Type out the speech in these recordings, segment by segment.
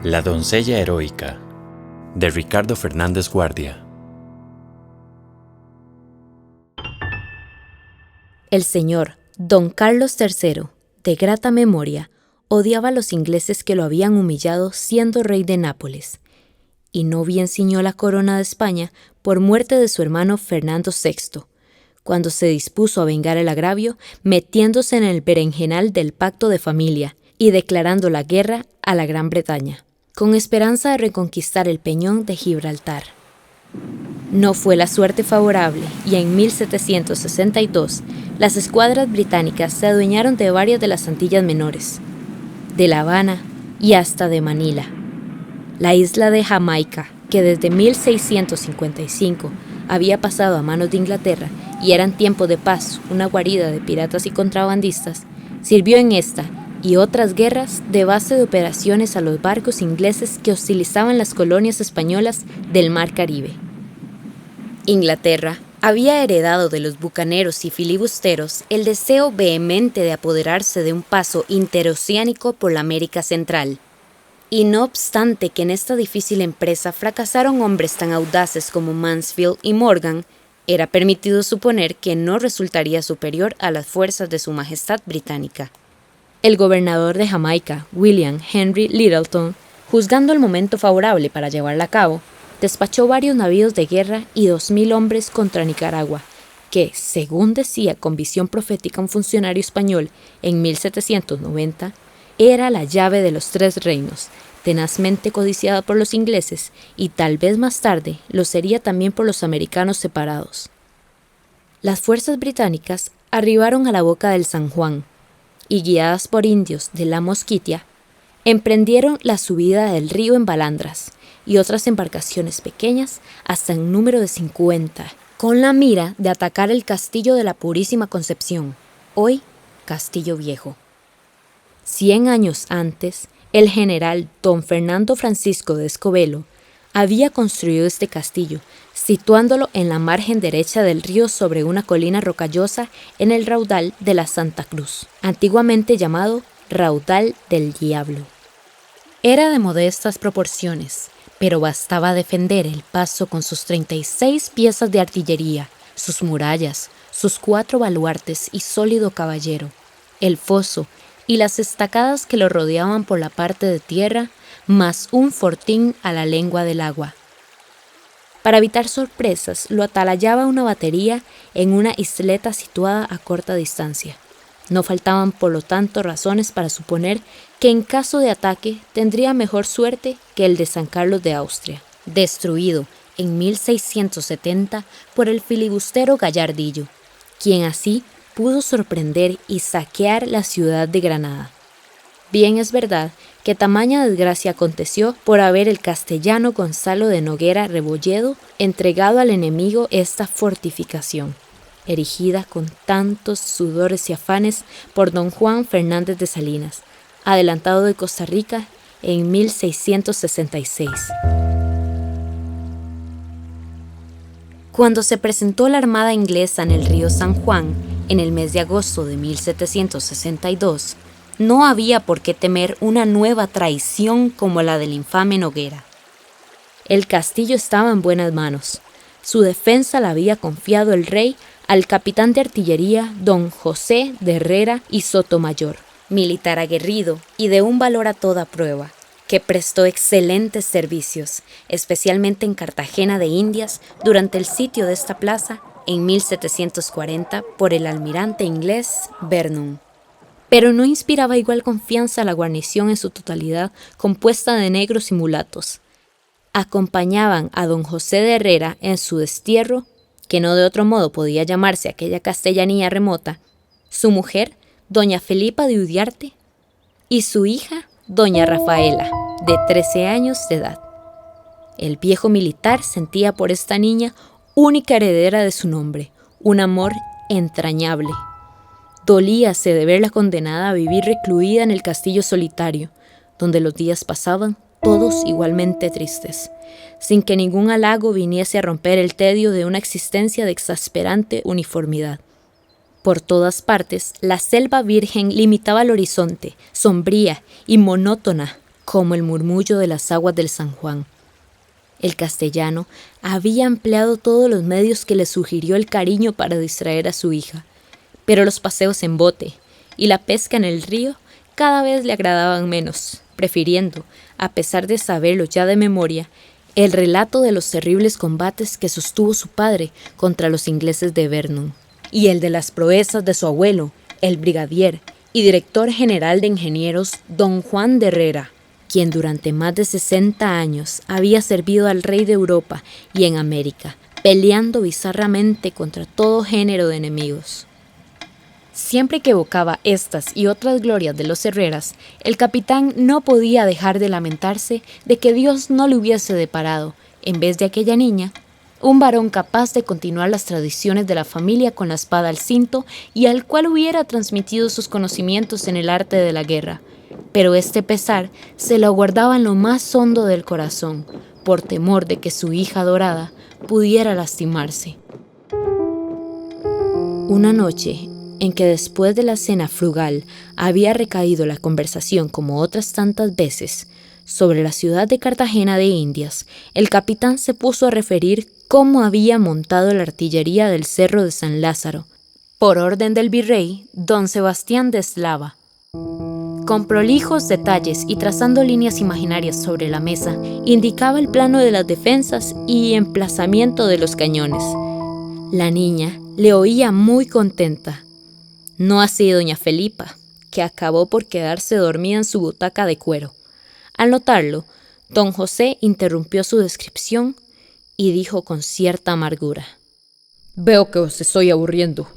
La doncella heroica, de Ricardo Fernández Guardia. El señor Don Carlos III, de grata memoria, odiaba a los ingleses que lo habían humillado siendo rey de Nápoles, y no bien ciñó la corona de España por muerte de su hermano Fernando VI, cuando se dispuso a vengar el agravio metiéndose en el berenjenal del pacto de familia y declarando la guerra a la Gran Bretaña, con esperanza de reconquistar el peñón de Gibraltar. No fue la suerte favorable y en 1762 las escuadras británicas se adueñaron de varias de las Antillas Menores, de La Habana y hasta de Manila. La isla de Jamaica, que desde 1655 había pasado a manos de Inglaterra y era en tiempo de paz una guarida de piratas y contrabandistas, sirvió en esta y otras guerras de base de operaciones a los barcos ingleses que hostilizaban las colonias españolas del Mar Caribe. Inglaterra había heredado de los bucaneros y filibusteros el deseo vehemente de apoderarse de un paso interoceánico por la América Central. Y no obstante que en esta difícil empresa fracasaron hombres tan audaces como Mansfield y Morgan, era permitido suponer que no resultaría superior a las fuerzas de su Majestad Británica. El gobernador de Jamaica, William Henry Lyttleton, juzgando el momento favorable para llevarla a cabo, despachó varios navíos de guerra y 2.000 hombres contra Nicaragua, que, según decía con visión profética un funcionario español en 1790, era la llave de los Tres Reinos, tenazmente codiciada por los ingleses y tal vez más tarde lo sería también por los americanos separados. Las fuerzas británicas arribaron a la boca del San Juan y, guiadas por indios de la Mosquitia, emprendieron la subida del río en balandras y otras embarcaciones pequeñas hasta en número de 50, con la mira de atacar el castillo de la Purísima Concepción, hoy Castillo Viejo. 100 años antes, el general don Fernando Francisco de Escobedo había construido este castillo, situándolo en la margen derecha del río sobre una colina rocallosa en el raudal de la Santa Cruz, antiguamente llamado Raudal del Diablo. Era de modestas proporciones, pero bastaba defender el paso con sus 36 piezas de artillería, sus murallas, sus 4 baluartes y sólido caballero, el foso y las estacadas que lo rodeaban por la parte de tierra, más un fortín a la lengua del agua. Para evitar sorpresas, lo atalayaba una batería en una isleta situada a corta distancia. No faltaban, por lo tanto, razones para suponer que en caso de ataque tendría mejor suerte que el de San Carlos de Austria, destruido en 1670 por el filibustero Gallardillo, quien así pudo sorprender y saquear la ciudad de Granada. Bien es verdad que tamaña desgracia aconteció por haber el castellano Gonzalo de Noguera Rebolledo entregado al enemigo esta fortificación, erigida con tantos sudores y afanes por don Juan Fernández de Salinas, adelantado de Costa Rica en 1666. Cuando se presentó la armada inglesa en el río San Juan, en el mes de agosto de 1762, no había por qué temer una nueva traición como la del infame Noguera. El castillo estaba en buenas manos. Su defensa la había confiado el rey al capitán de artillería don José de Herrera y Sotomayor, militar aguerrido y de un valor a toda prueba, que prestó excelentes servicios, especialmente en Cartagena de Indias durante el sitio de esta plaza en 1740 por el almirante inglés Vernon. Pero no inspiraba igual confianza a la guarnición en su totalidad, compuesta de negros y mulatos. Acompañaban a don José de Herrera en su destierro, que no de otro modo podía llamarse aquella castellanía remota, su mujer, doña Felipa de Udiarte, y su hija, doña Rafaela, de 13 años de edad. El viejo militar sentía por esta niña, única heredera de su nombre, un amor entrañable. Dolíase de verla condenada a vivir recluida en el castillo solitario, donde los días pasaban todos igualmente tristes, sin que ningún halago viniese a romper el tedio de una existencia de exasperante uniformidad. Por todas partes, la selva virgen limitaba el horizonte, sombría y monótona, como el murmullo de las aguas del San Juan. El castellano había empleado todos los medios que le sugirió el cariño para distraer a su hija, pero los paseos en bote y la pesca en el río cada vez le agradaban menos, prefiriendo, a pesar de saberlo ya de memoria, el relato de los terribles combates que sostuvo su padre contra los ingleses de Vernon, y el de las proezas de su abuelo, el brigadier y director general de ingenieros don Juan de Herrera, quien durante más de 60 años había servido al rey de Europa y en América, peleando bizarramente contra todo género de enemigos. Siempre que evocaba estas y otras glorias de los Herreras, el capitán no podía dejar de lamentarse de que Dios no le hubiese deparado, en vez de aquella niña, un varón capaz de continuar las tradiciones de la familia con la espada al cinto y al cual hubiera transmitido sus conocimientos en el arte de la guerra. Pero este pesar se lo guardaba en lo más hondo del corazón, por temor de que su hija adorada pudiera lastimarse. Una noche, en que después de la cena frugal había recaído la conversación como otras tantas veces sobre la ciudad de Cartagena de Indias, el capitán se puso a referir cómo había montado la artillería del Cerro de San Lázaro, por orden del virrey don Sebastián de Eslava. Con prolijos detalles y trazando líneas imaginarias sobre la mesa, indicaba el plano de las defensas y emplazamiento de los cañones. La niña le oía muy contenta. No así doña Felipa, que acabó por quedarse dormida en su butaca de cuero. Al notarlo, don José interrumpió su descripción y dijo con cierta amargura: «Veo que os estoy aburriendo».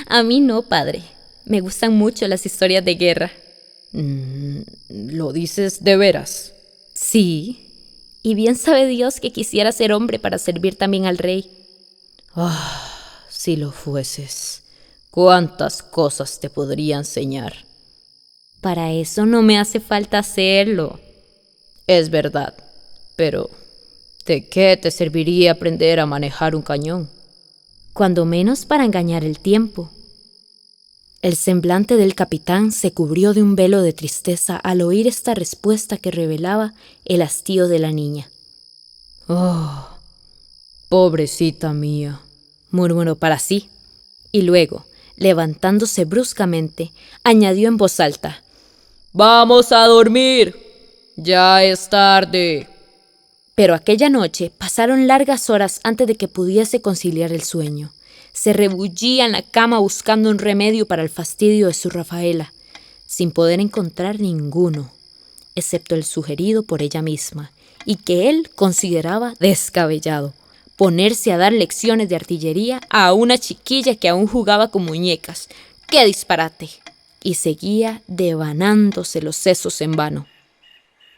«A mí no, padre. Me gustan mucho las historias de guerra». ¿Lo dices de veras? «Sí. Y bien sabe Dios que quisiera ser hombre para servir también al rey». Si lo fueses, ¿cuántas cosas te podría enseñar? «Para eso no me hace falta hacerlo». Es verdad, pero ¿de qué te serviría aprender a manejar un cañón? Cuando menos para engañar el tiempo. El semblante del capitán se cubrió de un velo de tristeza al oír esta respuesta que revelaba el hastío de la niña. Pobrecita mía, murmuró para sí, y luego, levantándose bruscamente, añadió en voz alta: «Vamos a dormir, ya es tarde». Pero aquella noche pasaron largas horas antes de que pudiese conciliar el sueño. Se rebullía en la cama buscando un remedio para el fastidio de su Rafaela, sin poder encontrar ninguno, excepto el sugerido por ella misma, y que él consideraba descabellado: ponerse a dar lecciones de artillería a una chiquilla que aún jugaba con muñecas. ¡Qué disparate! Y seguía devanándose los sesos en vano.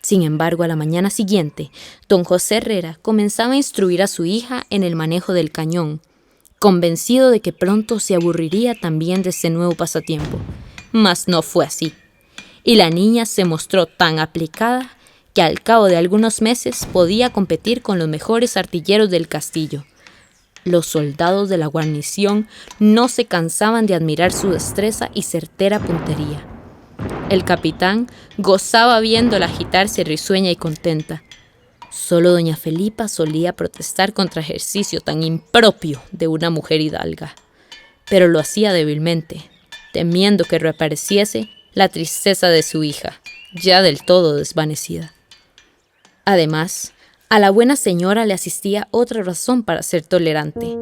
Sin embargo, a la mañana siguiente, don José Herrera comenzaba a instruir a su hija en el manejo del cañón, convencido de que pronto se aburriría también de este nuevo pasatiempo. Mas no fue así, y la niña se mostró tan aplicada que al cabo de algunos meses podía competir con los mejores artilleros del castillo. Los soldados de la guarnición no se cansaban de admirar su destreza y certera puntería. El capitán gozaba viéndola agitarse risueña y contenta. Solo doña Felipa solía protestar contra ejercicio tan impropio de una mujer hidalga, pero lo hacía débilmente, temiendo que reapareciese la tristeza de su hija, ya del todo desvanecida. Además, a la buena señora le asistía otra razón para ser tolerante.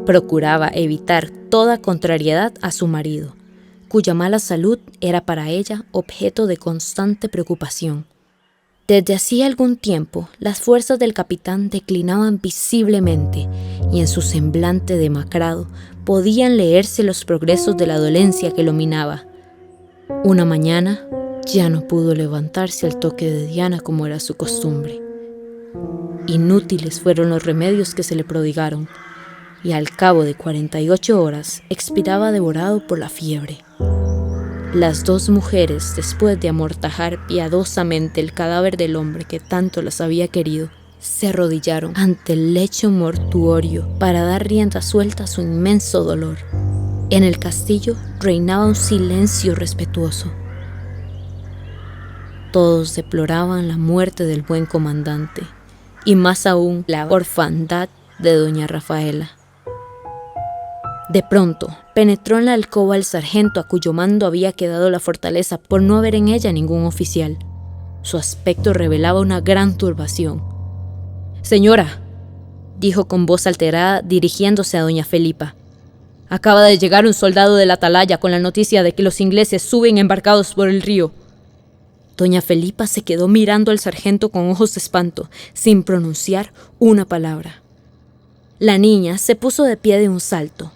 Procuraba evitar toda contrariedad a su marido, cuya mala salud era para ella objeto de constante preocupación. Desde hacía algún tiempo, las fuerzas del capitán declinaban visiblemente, y en su semblante demacrado podían leerse los progresos de la dolencia que lo minaba. Una mañana ya no pudo levantarse al toque de Diana como era su costumbre. Inútiles fueron los remedios que se le prodigaron, y al cabo de 48 horas expiraba devorado por la fiebre. Las dos mujeres, después de amortajar piadosamente el cadáver del hombre que tanto las había querido, se arrodillaron ante el lecho mortuorio para dar rienda suelta a su inmenso dolor. En el castillo reinaba un silencio respetuoso. Todos deploraban la muerte del buen comandante, y más aún la orfandad de doña Rafaela. De pronto, penetró en la alcoba el sargento a cuyo mando había quedado la fortaleza por no haber en ella ningún oficial. Su aspecto revelaba una gran turbación. «Señora», dijo con voz alterada dirigiéndose a doña Felipa, «acaba de llegar un soldado de la atalaya con la noticia de que los ingleses suben embarcados por el río». Doña Felipa se quedó mirando al sargento con ojos de espanto, sin pronunciar una palabra. La niña se puso de pie de un salto.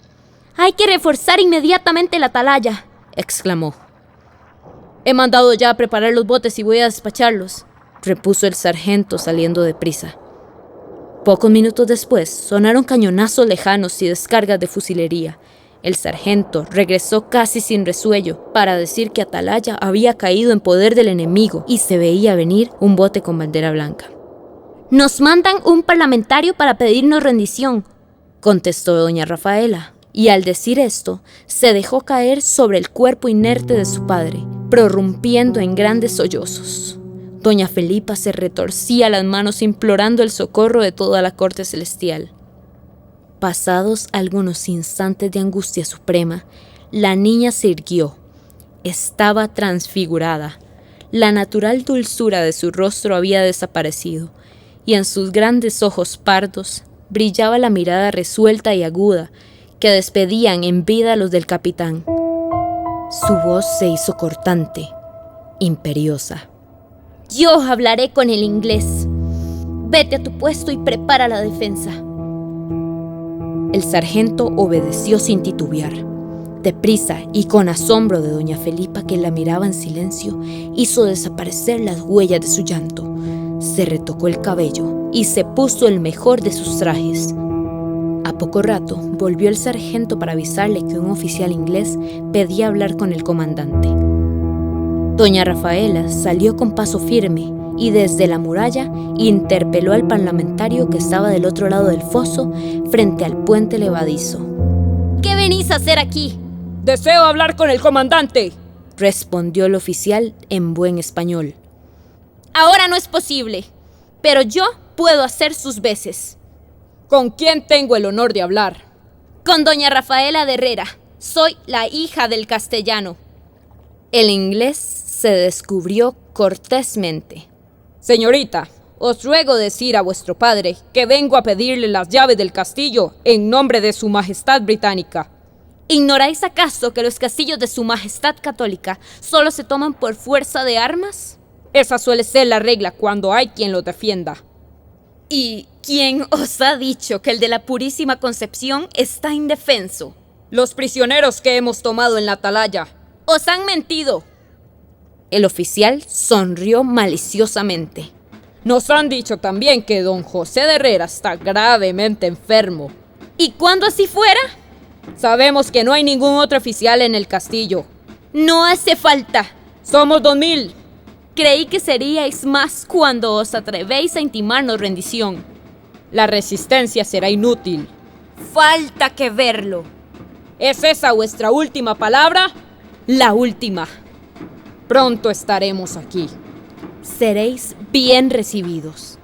«Hay que reforzar inmediatamente la atalaya», exclamó. «He mandado ya a preparar los botes y voy a despacharlos», repuso el sargento saliendo deprisa. Pocos minutos después sonaron cañonazos lejanos y descargas de fusilería. El sargento regresó casi sin resuello para decir que Atalaya había caído en poder del enemigo y se veía venir un bote con bandera blanca. «Nos mandan un parlamentario para pedirnos rendición», contestó doña Rafaela, y al decir esto se dejó caer sobre el cuerpo inerte de su padre, prorrumpiendo en grandes sollozos. Doña Felipa se retorcía las manos implorando el socorro de toda la corte celestial. Pasados algunos instantes de angustia suprema, la niña se irguió. Estaba transfigurada. La natural dulzura de su rostro había desaparecido, y en sus grandes ojos pardos brillaba la mirada resuelta y aguda que despedían en vida a los del capitán. Su voz se hizo cortante, imperiosa. «Yo hablaré con el inglés. Vete a tu puesto y prepara la defensa». El sargento obedeció sin titubear. Deprisa y con asombro de doña Felipa, que la miraba en silencio, hizo desaparecer las huellas de su llanto. Se retocó el cabello y se puso el mejor de sus trajes. A poco rato volvió el sargento para avisarle que un oficial inglés pedía hablar con el comandante. Doña Rafaela salió con paso firme y desde la muralla interpeló al parlamentario que estaba del otro lado del foso, frente al puente levadizo. «¿Qué venís a hacer aquí?» «Deseo hablar con el comandante», respondió el oficial en buen español. «Ahora no es posible, pero yo puedo hacer sus veces». «¿Con quién tengo el honor de hablar?» «Con doña Rafaela de Herrera. Soy la hija del castellano». El inglés se descubrió cortésmente. «Señorita, os ruego decir a vuestro padre que vengo a pedirle las llaves del castillo en nombre de su majestad británica». ¿Ignoráis acaso que los castillos de su majestad católica solo se toman por fuerza de armas? Esa suele ser la regla cuando hay quien los defienda. ¿Y quién os ha dicho que el de la Purísima Concepción está indefenso? Los prisioneros que hemos tomado en la atalaya. ¡Os han mentido! El oficial sonrió maliciosamente. Nos han dicho también que don José de Herrera está gravemente enfermo. ¿Y cuándo así fuera? Sabemos que no hay ningún otro oficial en el castillo. No hace falta. Somos 2000. Creí que seríais más cuando os atrevéis a intimarnos rendición. La resistencia será inútil. Falta que verlo. ¿Es esa vuestra última palabra? La última. Pronto estaremos aquí. Seréis bien recibidos.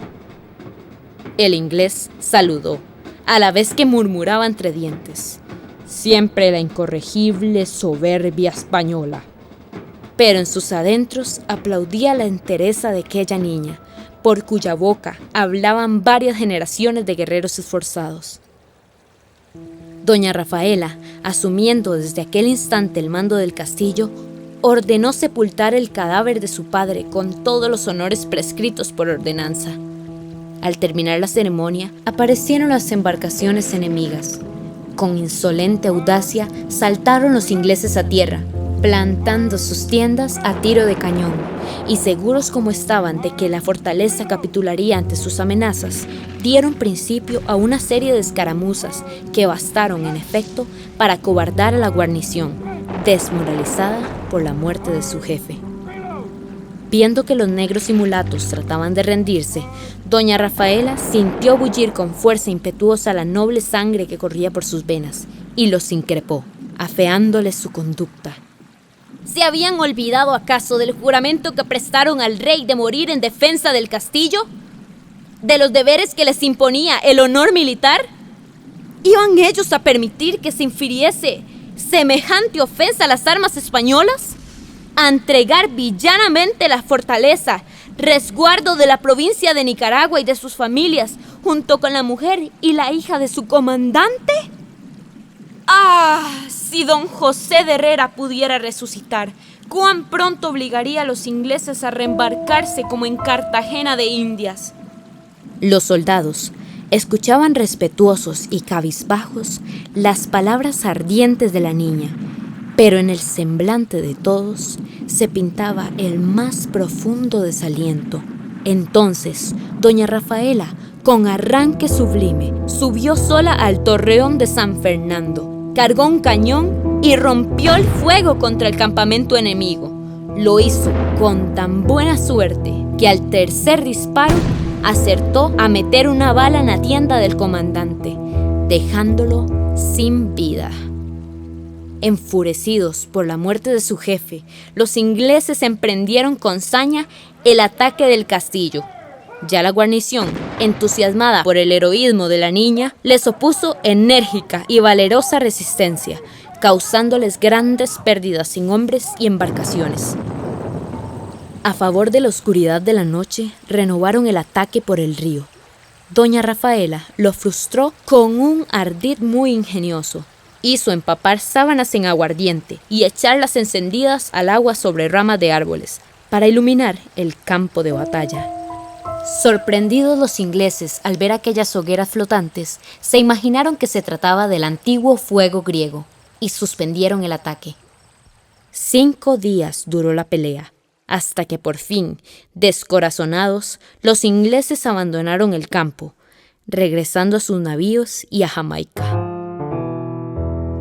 El inglés saludó, a la vez que murmuraba entre dientes. Siempre la incorregible soberbia española. Pero en sus adentros aplaudía la entereza de aquella niña, por cuya boca hablaban varias generaciones de guerreros esforzados. Doña Rafaela, asumiendo desde aquel instante el mando del castillo, ordenó sepultar el cadáver de su padre con todos los honores prescritos por ordenanza. Al terminar la ceremonia, aparecieron las embarcaciones enemigas. Con insolente audacia saltaron los ingleses a tierra, plantando sus tiendas a tiro de cañón, y seguros como estaban de que la fortaleza capitularía ante sus amenazas, dieron principio a una serie de escaramuzas que bastaron, en efecto, para acobardar a la guarnición, desmoralizada por la muerte de su jefe. Viendo que los negros y mulatos trataban de rendirse, doña Rafaela sintió bullir con fuerza impetuosa la noble sangre que corría por sus venas, y los increpó, afeándoles su conducta. ¿Se habían olvidado acaso del juramento que prestaron al rey de morir en defensa del castillo? ¿De los deberes que les imponía el honor militar? ¿Iban ellos a permitir que se infiriese semejante ofensa a las armas españolas? ¿A entregar villanamente la fortaleza, resguardo de la provincia de Nicaragua y de sus familias, junto con la mujer y la hija de su comandante? ¡Ah! Si don José de Herrera pudiera resucitar, cuán pronto obligaría a los ingleses a reembarcarse como en Cartagena de Indias. Los soldados escuchaban respetuosos y cabizbajos las palabras ardientes de la niña, pero en el semblante de todos se pintaba el más profundo desaliento. Entonces, doña Rafaela, con arranque sublime, subió sola al torreón de San Fernando, cargó un cañón y rompió el fuego contra el campamento enemigo. Lo hizo con tan buena suerte que al tercer disparo acertó a meter una bala en la tienda del comandante, dejándolo sin vida. Enfurecidos por la muerte de su jefe, los ingleses emprendieron con saña el ataque del castillo. Ya la guarnición, entusiasmada por el heroísmo de la niña, les opuso enérgica y valerosa resistencia, causándoles grandes pérdidas en hombres y embarcaciones. A favor de la oscuridad de la noche, renovaron el ataque por el río. Doña Rafaela lo frustró con un ardid muy ingenioso. Hizo empapar sábanas en aguardiente y echarlas encendidas al agua sobre ramas de árboles, para iluminar el campo de batalla. Sorprendidos los ingleses al ver aquellas hogueras flotantes, se imaginaron que se trataba del antiguo fuego griego y suspendieron el ataque. 5 días duró la pelea, hasta que por fin, descorazonados, los ingleses abandonaron el campo, regresando a sus navíos y a Jamaica.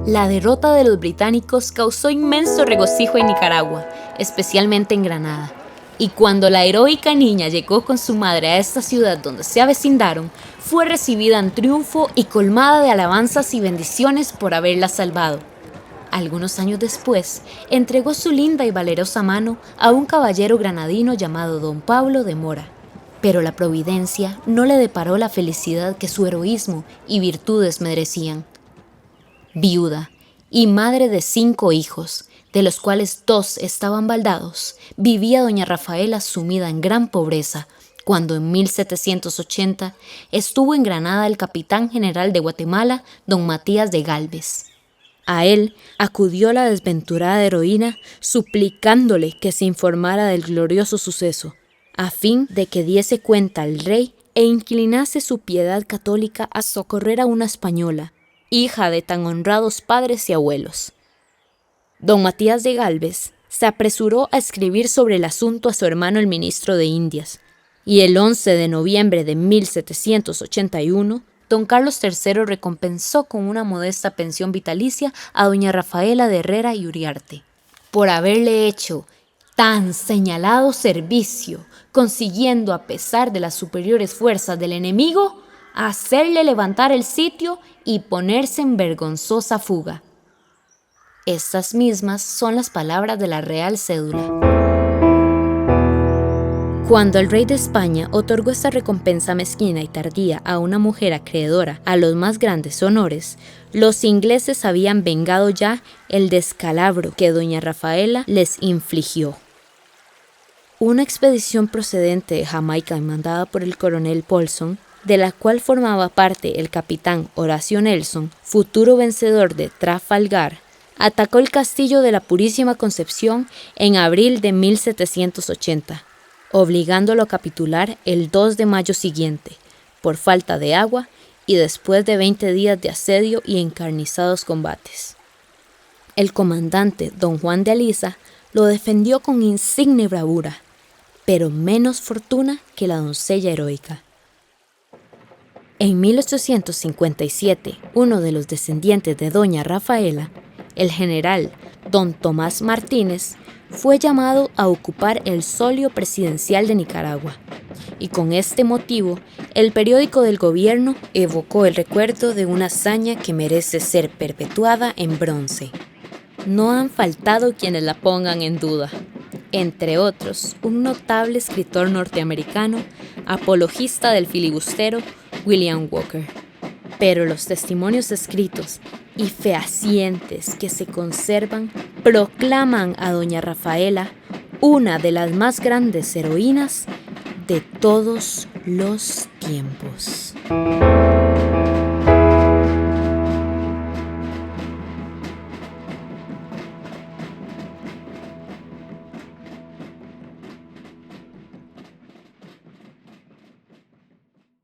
La derrota de los británicos causó inmenso regocijo en Nicaragua, especialmente en Granada. Y cuando la heroica niña llegó con su madre a esta ciudad donde se avecindaron, fue recibida en triunfo y colmada de alabanzas y bendiciones por haberla salvado. Algunos años después, entregó su linda y valerosa mano a un caballero granadino llamado don Pablo de Mora. Pero la providencia no le deparó la felicidad que su heroísmo y virtudes merecían. Viuda y madre de 5 hijos, de los cuales 2 estaban baldados, vivía doña Rafaela sumida en gran pobreza, cuando en 1780 estuvo en Granada el capitán general de Guatemala, don Matías de Gálvez. A él acudió la desventurada heroína suplicándole que se informara del glorioso suceso, a fin de que diese cuenta al rey e inclinase su piedad católica a socorrer a una española, hija de tan honrados padres y abuelos. Don Matías de Gálvez se apresuró a escribir sobre el asunto a su hermano el ministro de Indias, y el 11 de noviembre de 1781, don Carlos III recompensó con una modesta pensión vitalicia a doña Rafaela de Herrera y Uriarte, por haberle hecho tan señalado servicio, consiguiendo, a pesar de las superiores fuerzas del enemigo, hacerle levantar el sitio y ponerse en vergonzosa fuga. Estas mismas son las palabras de la Real Cédula. Cuando el rey de España otorgó esta recompensa mezquina y tardía a una mujer acreedora a los más grandes honores, los ingleses habían vengado ya el descalabro que doña Rafaela les infligió. Una expedición procedente de Jamaica y mandada por el coronel Paulson, de la cual formaba parte el capitán Horacio Nelson, futuro vencedor de Trafalgar, atacó el castillo de la Purísima Concepción en abril de 1780, obligándolo a capitular el 2 de mayo siguiente, por falta de agua y después de 20 días de asedio y encarnizados combates. El comandante don Juan de Aliza lo defendió con insigne bravura, pero menos fortuna que la doncella heroica. En 1857, uno de los descendientes de doña Rafaela, el general don Tomás Martínez, fue llamado a ocupar el solio presidencial de Nicaragua, y con este motivo, el periódico del gobierno evocó el recuerdo de una hazaña que merece ser perpetuada en bronce. no han faltado quienes la pongan en duda. Entre otros, un notable escritor norteamericano, apologista del filibustero, William Walker. Pero los testimonios escritos y fehacientes que se conservan proclaman a doña Rafaela una de las más grandes heroínas de todos los tiempos.